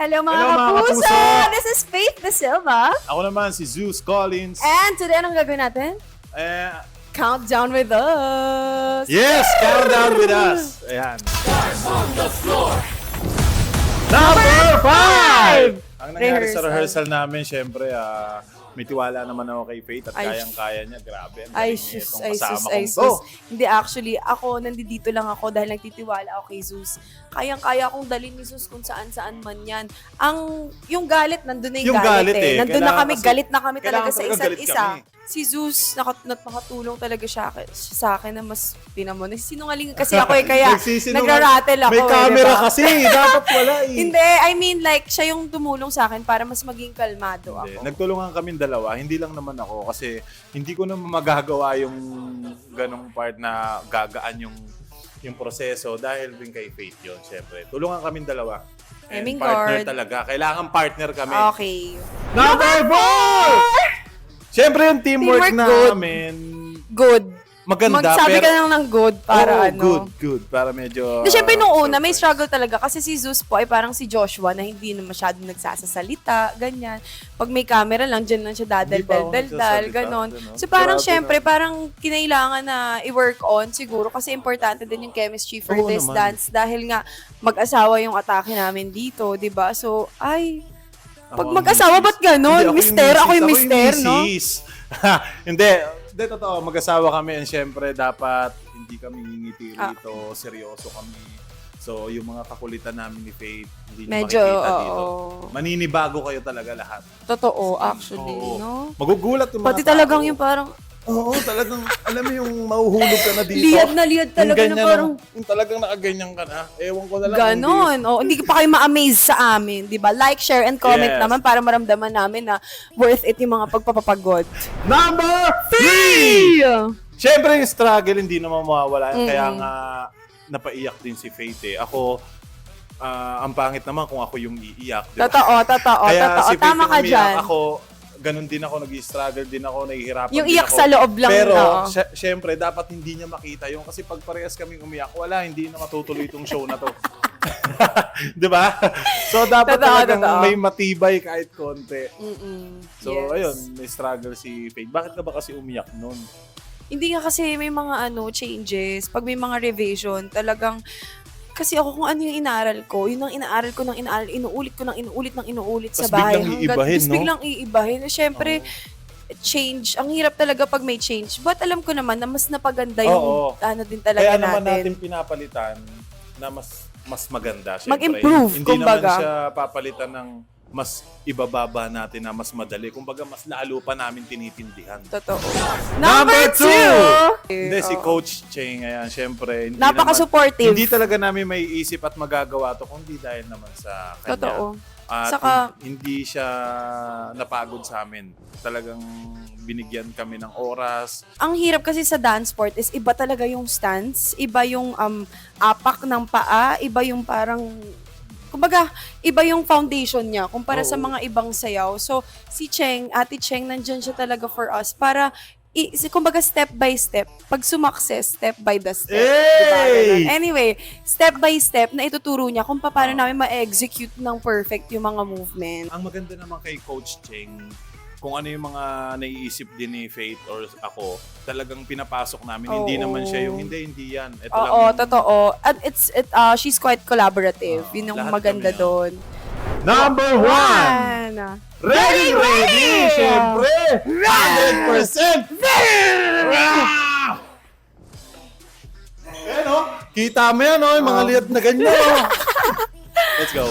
Hello mga Hello, mga kapuso! kapuso! This is Faith De Silva. Ako naman si Zeus Collins. And today, anong gagawin natin? Eh, Countdown with us! yes! Countdown with us! Ayan. Number 5! Ang nangyari sa rehearsal namin, syempre, may tiwala naman ako kay Faith at Ay, kayang-kaya niya. Grabe. Ang Ay, galing niya sus, itong ay, sus, kasama ay, kong sus. to. Hindi, actually, ako, nandito lang ako dahil nagtitiwala ako kay Zeus. Kayang-kaya akong dalhin ni Zeus kung saan-saan man yan. Yung galit, nandun na yung galit eh. Nandun na Kailangan kami, kasi- galit na kami talaga kailangan sa talaga isa't galit isa. kami. Si Zeus, nakatulong talaga siya sa akin na mas pinamo. Nagsisinungaling kasi ako eh, kaya nagra-rattle ako. May camera diba? kasi, dapat wala eh. Hindi, I mean like, siya yung tumulong sa akin para mas maging kalmado Hindi. ako. Nagtulungan kaming dalawa, hindi lang naman ako kasi hindi ko naman magagawa yung ganong part na gagaan yung proseso dahil din kay Faith yun, syempre. Tulungan kaming dalawa. And Eming partner guard. talaga. Kailangan partner kami. Okay. Number 4! Syempre yung teamwork, Teamwork good. namin, Good. maganda. Magsabi pero, ka lang ng good para Oo, ano. Good. Para medyo... Di, syempre nung una, may surprise. struggle talaga kasi si Zeus po ay parang si Joshua na hindi na masyadong nagsasasalita, ganyan. Pag may camera lang, dyan lang siya Hindi pa ako dadal-dal-dal, nagsasalita, ganon. ganon. So parang Grabe syempre, na. parang kinailangan na i-work on siguro kasi importante din yung chemistry for Oo this naman. dance dahil nga mag-asawa yung atake namin dito, di ba? So, pag Ako ang mag-asawa, misis. ba't ganon? Hindi, Mister? Ako yung mister, no? misis. Hindi, totoo. Mag-asawa kami and syempre dapat hindi kami ngingiti rito. Seryoso kami. So, yung mga kakulitan namin ni Faith, hindi nyo Medyo, makikita dito. oo. Maninibago kayo talaga lahat. Totoo, actually, Oo. no? Magugulat yung mga Pati talagang tao. yung parang, Oo, talagang, alam mo yung mahuhulog ka na dito. liyad talaga na ganyan parang, yung talagang nakaganyan ka na. Ewan ko na lang. ganon. O, hindi pa kayo ma-amaze sa amin, di ba? Like, share, and comment Yes. naman para maramdaman namin na worth it yung mga pagpapapagod. Number 3! Siyempre yung struggle hindi naman mawawala. Kaya nga napaiyak din si Faith eh. Ako, ang pangit naman kung ako yung iiyak. Di ba? Totoo. Kaya si Faith Tama yung ka umiyak, dyan. Ako, ganun din ako, nag-struggle din ako, nahihirapan Yung din iyak ako. sa loob lang, Pero, oo. syempre, dapat hindi niya makita yung kasi pag parehas kaming umiyak, wala, hindi na matutuloy itong show na to. Di ba? So, dapat talagang totoo. may matibay kahit konti. So, Yes. ayun, may struggle si Faith. Bakit ka ba kasi umiyak nun? Hindi nga kasi may mga changes. Pag may mga revision, talagang kasi ako kung ano yung inaaral ko, yun ang inaaral ko ng inaaral, inuulit ko ng inuulit sa Tas bahay. biglang iibahin, tas no? biglang iibahin. Siyempre, change. Ang hirap talaga pag may change. But alam ko naman na mas napaganda yung Oo. ano din talaga Kaya naman natin natin. pinapalitan na mas maganda. Syempre. Mag-improve, Hindi kumbaga. naman siya papalitan ng mas ibababa natin na mas madali. Kumbaga, mas lalo pa namin tinitindihan. Totoo. Number 2! 2! Hindi, si Oo. Coach Cheng, ayan, syempre. Hindi Napaka-supportive. Hindi talaga namin may isip at magagawa to kundi dahil naman sa kanya. Totoo. At Saka- hindi siya napagod sa amin. Talagang binigyan kami ng oras. Ang hirap kasi sa dance sport is iba talaga yung stance, iba yung apak ng paa, iba yung parang kumbaga, iba yung foundation niya kumpara sa Oo. mga ibang sayaw. So, si Cheng, Ate Cheng, nandyan siya talaga for us para kumbaga step by step, pag sumakses, step by the step. Diba? Hey! Ganun. Anyway, step by step na ituturo niya kung paano namin ma-execute ng perfect yung mga movement. Ang maganda naman kay Coach Cheng, kung ano yung mga naiisip din ni Faith or ako, talagang pinapasok namin. Hindi Oo. naman siya yung hindi yan. Ito lang Oo, yung- totoo. At she's quite collaborative. Yun yung lahat maganda kami, doon. Number 1! Ready! Siyempre! 100%! Ayan o, kita mo yan o, yung mga liat na ganyan o. Let's go.